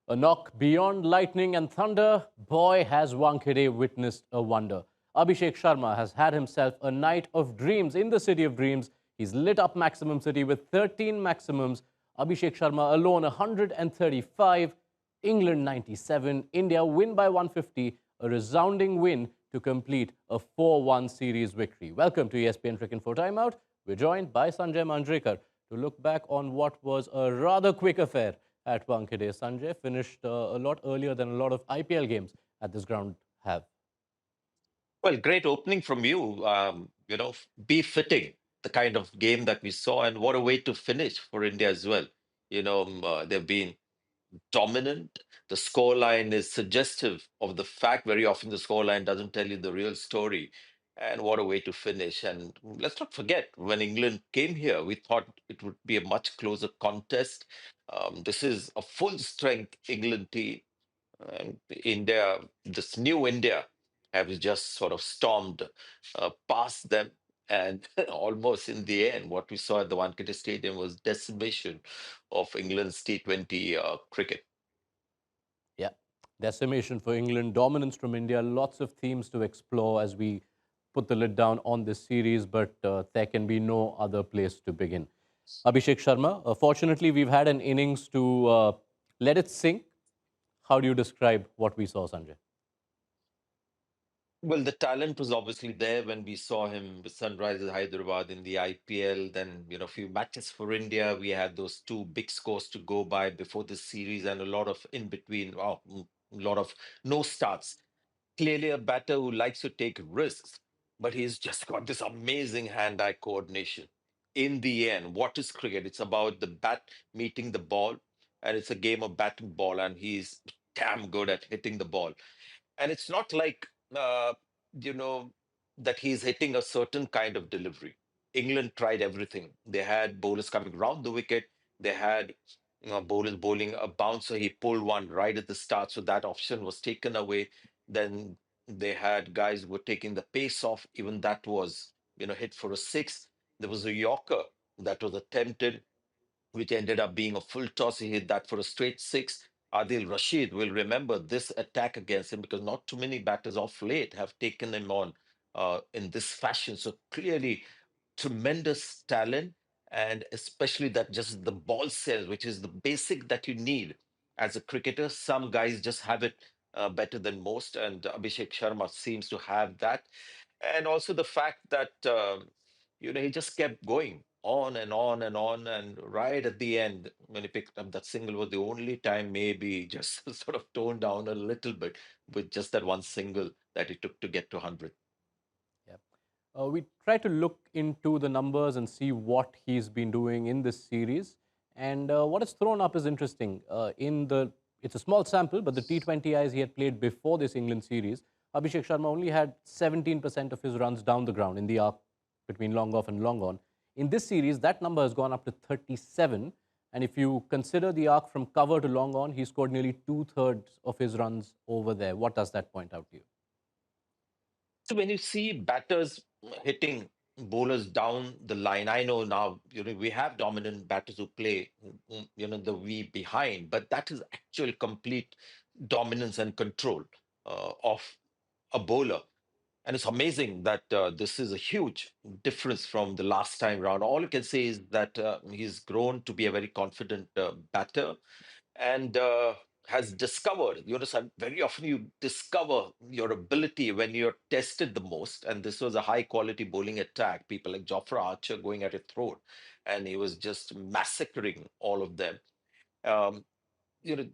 A knock beyond lightning and thunder. Boy, has Wankhede witnessed a wonder. Abhishek Sharma has had himself a night of dreams in the city of dreams. He's lit up Maximum City with 13 maximums. Abhishek Sharma alone 135. England 97. India win by 150. A resounding win to complete a 4-1 series victory. Welcome to ESPN Cricinfo Timeout. We're joined by Sanjay Manjrekar to look back on what was a rather quick affair at Wankhede. Sanjay finished a lot earlier than a lot of IPL games at this ground have. Well, great opening from you. Befitting the kind of game that we saw, and what a way to finish for India as well. They've been dominant. The scoreline is suggestive of the fact. Very often, the scoreline doesn't tell you the real story. And what a way to finish. And let's not forget, when England came here, we thought it would be a much closer contest. This is a full strength England team. And India, this new India, have just sort of stormed past them. And almost in the end, what we saw at the Wankhede Stadium was decimation of England's T20 cricket. Yeah, decimation for England, dominance from India, lots of themes to explore as we put the lid down on this series, but there can be no other place to begin. Abhishek Sharma, fortunately, we've had an innings to let it sink. How do you describe what we saw, Sanjay? Well, the talent was obviously there when we saw him with Sunrisers Hyderabad in the IPL. Then, a few matches for India. We had those two big scores to go by before this series and a lot of in between, a lot of no starts. Clearly a batter who likes to take risks, but he's just got this amazing hand-eye coordination. In the end, what is cricket? It's about the bat meeting the ball, and it's a game of bat and ball, and he's damn good at hitting the ball. And it's not like you know that he's hitting a certain kind of delivery. England tried everything. They had bowlers coming round the wicket. They had bowlers bowling a bouncer. He pulled one right at the start, so that option was taken away. Then they had guys who were taking the pace off. Even that was hit for a six. There was a Yorker that was attempted, which ended up being a full toss. He hit that for a straight six. Adil Rashid will remember this attack against him because not too many batters off late have taken him on in this fashion. So clearly, tremendous talent, and especially that just the ball sense, which is the basic that you need as a cricketer. Some guys just have it better than most, and Abhishek Sharma seems to have that. And also the fact that he just kept going on and on and on, and right at the end when he picked up that single was the only time maybe just sort of toned down a little bit with just that one single that he took to get to 100. Yeah. We try to look into the numbers and see what he's been doing in this series. And what is thrown up is interesting. It's a small sample, but the T20Is he had played before this England series, Abhishek Sharma only had 17% of his runs down the ground in the arc between long off and long on. In this series, that number has gone up to 37. And if you consider the arc from cover to long on, he scored nearly two-thirds of his runs over there. What does that point out to you? So when you see batters hitting bowlers down the line, I know now we have dominant batters who play the we behind, but that is actual complete dominance and control of a bowler. And it's amazing that this is a huge difference from the last time round. All you can say is that he's grown to be a very confident batter, and has discovered, very often you discover your ability when you're tested the most. And this was a high quality bowling attack, people like Jofra Archer going at a throat, and he was just massacring all of them. Um,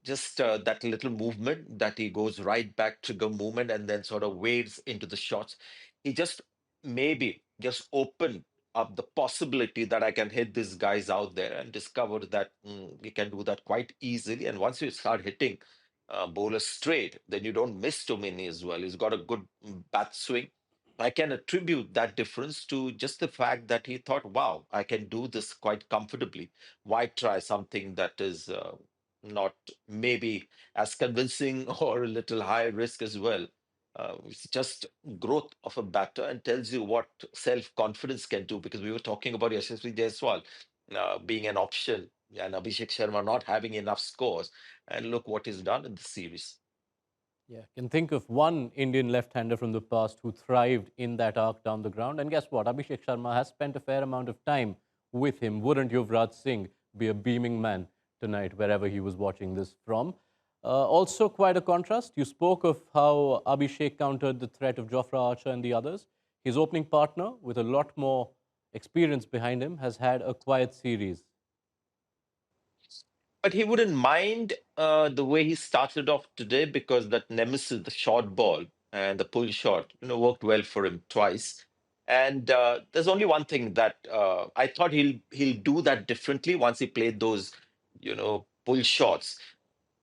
just that little movement that he goes right back, trigger movement, and then sort of wades into the shots. He just maybe just opened up the possibility that I can hit these guys out there, and discovered that we can do that quite easily. And once you start hitting bowlers straight, then you don't miss too many as well. He's got a good bat swing. I can attribute that difference to just the fact that he thought, wow, I can do this quite comfortably. Why try something that is not maybe as convincing or a little high risk as well? It's just growth of a batter and tells you what self confidence can do. Because we were talking about Yashasvi Jaiswal being an option and Abhishek Sharma not having enough scores. And look what he's done in the series. Yeah, can think of one Indian left-hander from the past who thrived in that arc down the ground. And guess what? Abhishek Sharma has spent a fair amount of time with him. Wouldn't Yuvraj Singh be a beaming man tonight, wherever he was watching this from? Also, quite a contrast. You spoke of how Abhishek countered the threat of Jofra Archer and the others. His opening partner, with a lot more experience behind him, has had a quiet series. But he wouldn't mind the way he started off today because that nemesis, the short ball and the pull shot, worked well for him twice. And there's only one thing that I thought he'll do that differently once he played those, pull shots.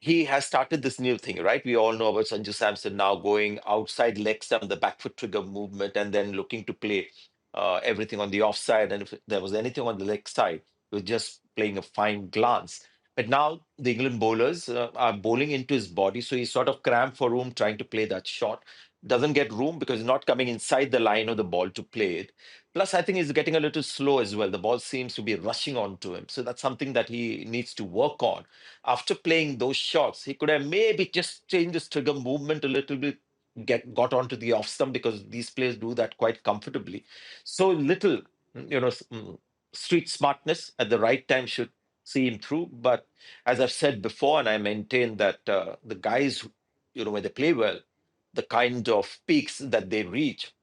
He has started this new thing, right? We all know about Sanju Samson now going outside leg stump, the back foot trigger movement, and then looking to play everything on the offside. And if there was anything on the leg side, he was just playing a fine glance. But now the England bowlers are bowling into his body, so he's sort of cramped for room trying to play that shot. Doesn't get room because he's not coming inside the line of the ball to play it. Plus, I think he's getting a little slow as well. The ball seems to be rushing onto him. So that's something that he needs to work on. After playing those shots, he could have maybe just changed his trigger movement a little bit, got onto the off stump because these players do that quite comfortably. So little, street smartness at the right time should see him through. But as I've said before, and I maintain that the guys, when they play well, the kind of peaks that they reach.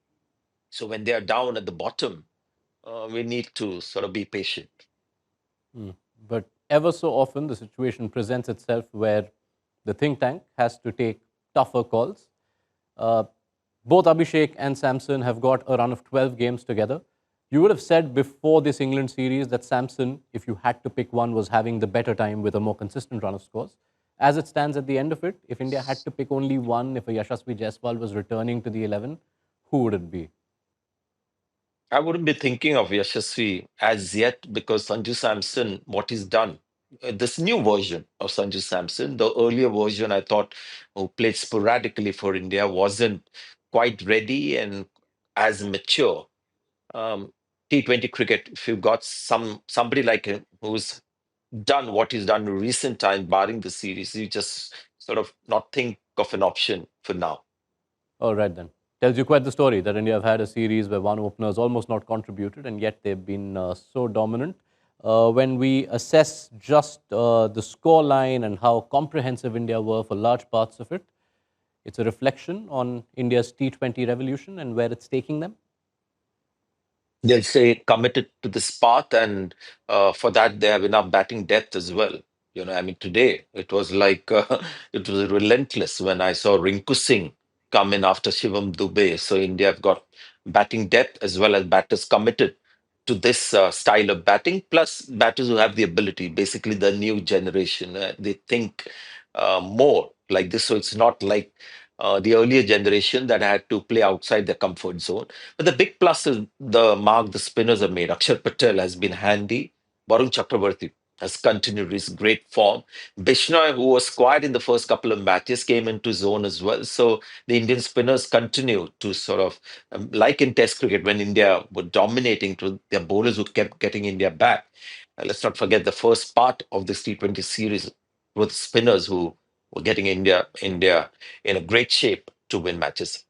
So when they are down at the bottom, we need to sort of be patient. Mm. But ever so often, the situation presents itself where the think tank has to take tougher calls. Uh, Both Abhishek and Samson have got a run of 12 games together. You would have said before this England series that Samson, if you had to pick one, was having the better time with a more consistent run of scores. As it stands at the end of it, if India had to pick only one, if a Yashasvi Jaiswal was returning to the 11, who would it be? I wouldn't be thinking of Yashasvi as yet because Sanju Samson, what he's done, this new version of Sanju Samson, the earlier version I thought who played sporadically for India wasn't quite ready and as mature. Um, T20 cricket, if you've got somebody like him who's done what he's done in recent time, barring the series, you just sort of not think of an option for now. All right, then. Tells you quite the story that India have had a series where one opener has almost not contributed, and yet they've been so dominant. When we assess just the score line and how comprehensive India were for large parts of it, it's a reflection on India's T20 revolution and where it's taking them. They'll say committed to this path, and for that they have enough batting depth as well. I mean, today it was like it was relentless when I saw Rinku Singh come in after Shivam Dube. So India have got batting depth as well as batters committed to this style of batting, plus batters who have the ability, basically the new generation. They think more like this, so it's not like the earlier generation that had to play outside their comfort zone. But the big plus is the mark the spinners have made. Akshar Patel has been handy. Varun Chakravarti has continued his great form. Bishnoi, who was quiet in the first couple of matches, came into zone as well. So the Indian spinners continue to sort of, like in Test cricket, when India were dominating to their bowlers who kept getting India back. Let's not forget the first part of this T20 series with spinners who were getting India in a great shape to win matches.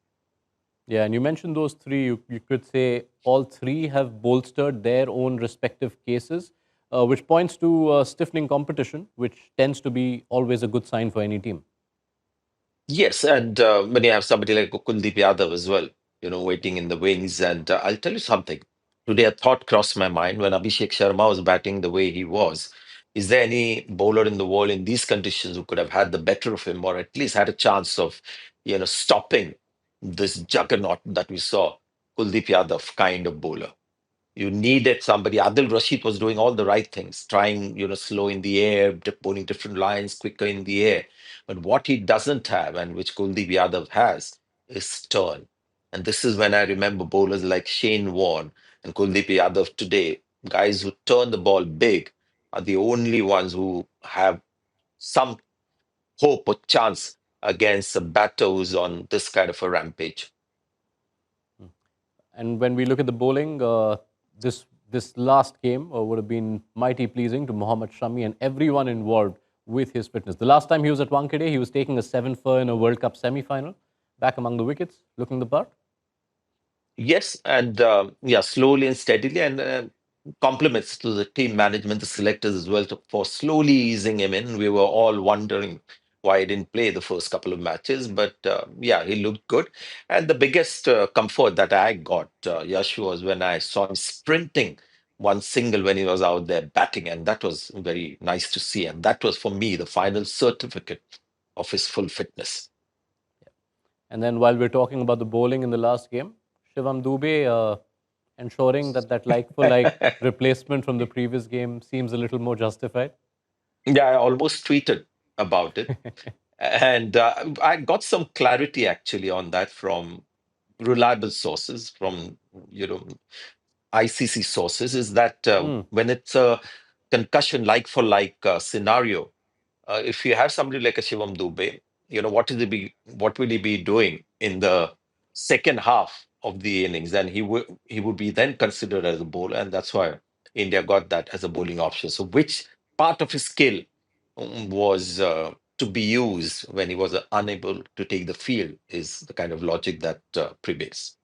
Yeah, and you mentioned those three. You could say all three have bolstered their own respective cases, which points to stiffening competition, which tends to be always a good sign for any team. Yes, and when you have somebody like Kuldeep Yadav as well, waiting in the wings. And I'll tell you something. Today, a thought crossed my mind when Abhishek Sharma was batting the way he was. Is there any bowler in the world in these conditions who could have had the better of him, or at least had a chance of, stopping this juggernaut that we saw, Kuldeep Yadav kind of bowler? You needed somebody. Adil Rashid was doing all the right things, trying, slow in the air, bowling different lines, quicker in the air. But what he doesn't have, and which Kuldeep Yadav has, is turn. And this is when I remember bowlers like Shane Warne and Kuldeep Yadav today, guys who turn the ball big, are the only ones who have some hope or chance against a batter who's on this kind of a rampage. And when we look at the bowling, this This last game would have been mighty pleasing to Mohammed Shami and everyone involved with his fitness. The last time he was at Wankhede, he was taking a 7 for in a World Cup semi-final, back among the wickets, looking the part. Yes, and yeah, slowly and steadily, and compliments to the team management, the selectors as well, for slowly easing him in. We were all wondering why he didn't play the first couple of matches, but yeah, he looked good. And the biggest comfort that I got, Yash, was when I saw him sprinting one single when he was out there batting, and that was very nice to see. And that was for me the final certificate of his full fitness. And then while we're talking about the bowling in the last game, Shivam Dube ensuring that that like-for-like replacement from the previous game seems a little more justified. Yeah, I almost tweeted about it. And I got some clarity actually on that from reliable sources, from you know ICC sources, is that Hmm. when it's a concussion like for like scenario, if you have somebody like a Shivam Dube, what will he be doing in the second half of the innings? And he would be then considered as a bowler, and that's why India got that as a bowling option. So, which part of his skill was to be used when he was unable to take the field is the kind of logic that prevails.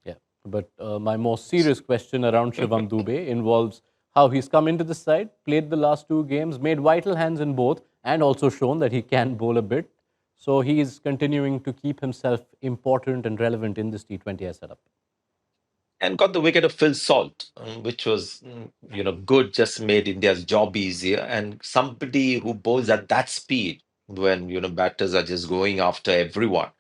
Yeah, but my more serious question around Shivam Dube involves how he's come into the side, played the last two games, made vital hands in both, and also shown that he can bowl a bit. So he's continuing to keep himself important and relevant in this T20I setup. And got the wicket of Phil Salt, which was good, just made India's job easier. And somebody who bowls at that speed when batters are just going after everyone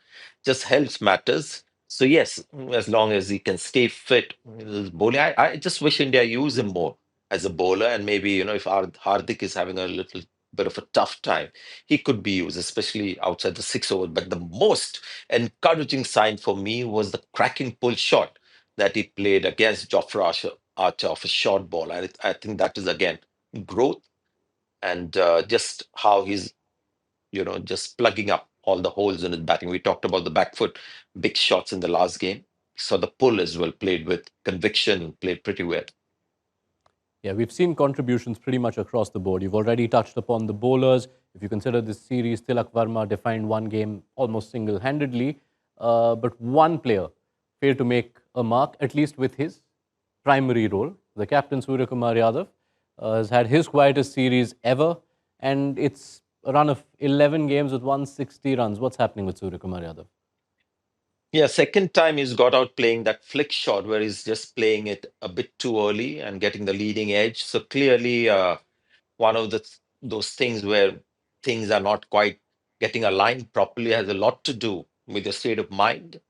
just helps matters. So yes, as long as he can stay fit, bowling. I just wish India use him more as a bowler, and maybe if Hardik is having a little bit of a tough time, he could be used, especially outside the 6 overs. But the most encouraging sign for me was the cracking pull shot that he played against Jofra Archer of a short ball. And I think that is again growth, and just how he's just plugging up all the holes in his batting. We talked about the back foot big shots in the last game. So the pull as well played with conviction, played pretty well. Yeah, we've seen contributions pretty much across the board. You've already touched upon the bowlers. If you consider this series, Tilak Varma defined one game almost single handedly. But one player failed to make a mark, at least with his primary role. The captain, Suryakumar Yadav, has had his quietest series ever. And it's a run of 11 games with 160 runs. What's happening with Suryakumar Yadav? Yeah, second time he's got out playing that flick shot where he's just playing it a bit too early and getting the leading edge. So clearly, one of those things where things are not quite getting aligned properly has a lot to do with your state of mind.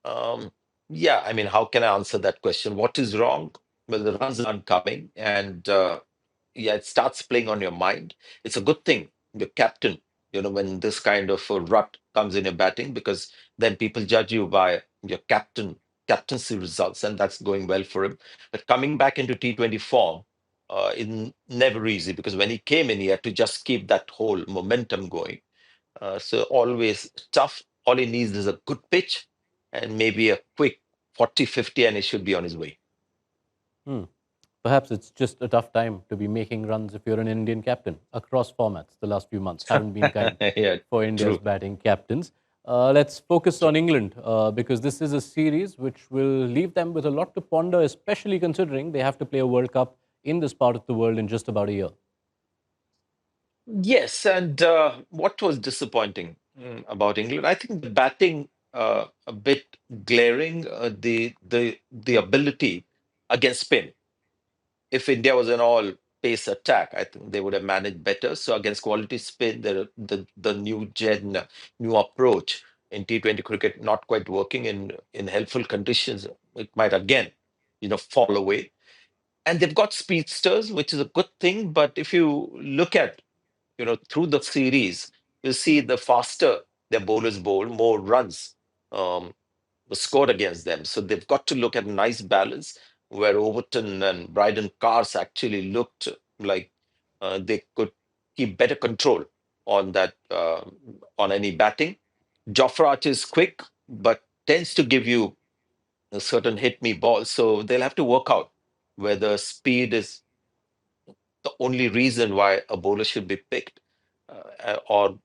Um, yeah, I mean, how can I answer that question? What is wrong? Well, the runs aren't coming, and yeah, it starts playing on your mind. It's a good thing, your captain, when this kind of a rut comes in your batting, because then people judge you by your captaincy results, and that's going well for him. But coming back into T20 form, is never easy because when he came in, he had to just keep that whole momentum going. So always tough. All he needs is a good pitch and maybe a quick 40-50, and he should be on his way. Hmm. Perhaps it's just a tough time to be making runs if you're an Indian captain. Across formats, the last few months haven't been kind Yeah, for India's true. batting captains. Let's focus on England because this is a series which will leave them with a lot to ponder, especially considering they have to play a World Cup in this part of the world in just about a year. Yes, and what was disappointing about England? I think the batting a bit glaring. The ability against spin. If India was an all pace attack, I think they would have managed better. So against quality spin, the new gen, new approach in T20 cricket not quite working in helpful conditions. It might again, fall away. And they've got speedsters, which is a good thing. But if you look at through the series, you see the faster their bowlers bowl, more runs um, were scored against them. So they've got to look at a nice balance where Overton and Bryden Cars actually looked like they could keep better control on that on any batting. Jofra Archer is quick, but tends to give you a certain hit me ball. So they'll have to work out whether speed is the only reason why a bowler should be picked, or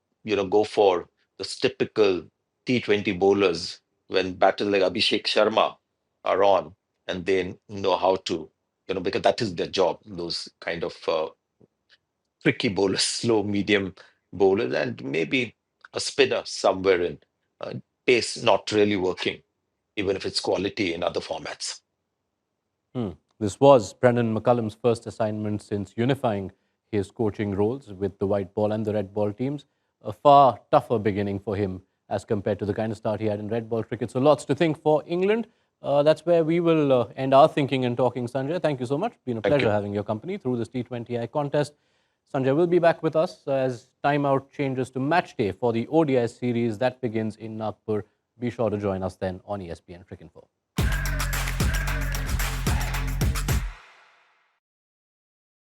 go for the typical T20 bowlers when batters like Abhishek Sharma are on, and they know how to, because that is their job, those kind of tricky bowlers, slow, medium bowlers, and maybe a spinner somewhere in pace not really working, even if it's quality in other formats. This was Brendan McCullum's first assignment since unifying his coaching roles with the white ball and the red ball teams. A far tougher beginning for him as compared to the kind of start he had in red ball cricket. So lots to think for England. That's where we will end our thinking and talking, Sanjay. Thank you so much. Been a Thank pleasure you. having your company through this T20I contest. Sanjay will be back with us as timeout changes to match day for the ODI series that begins in Nagpur. Be sure to join us then on ESPN Cricinfo.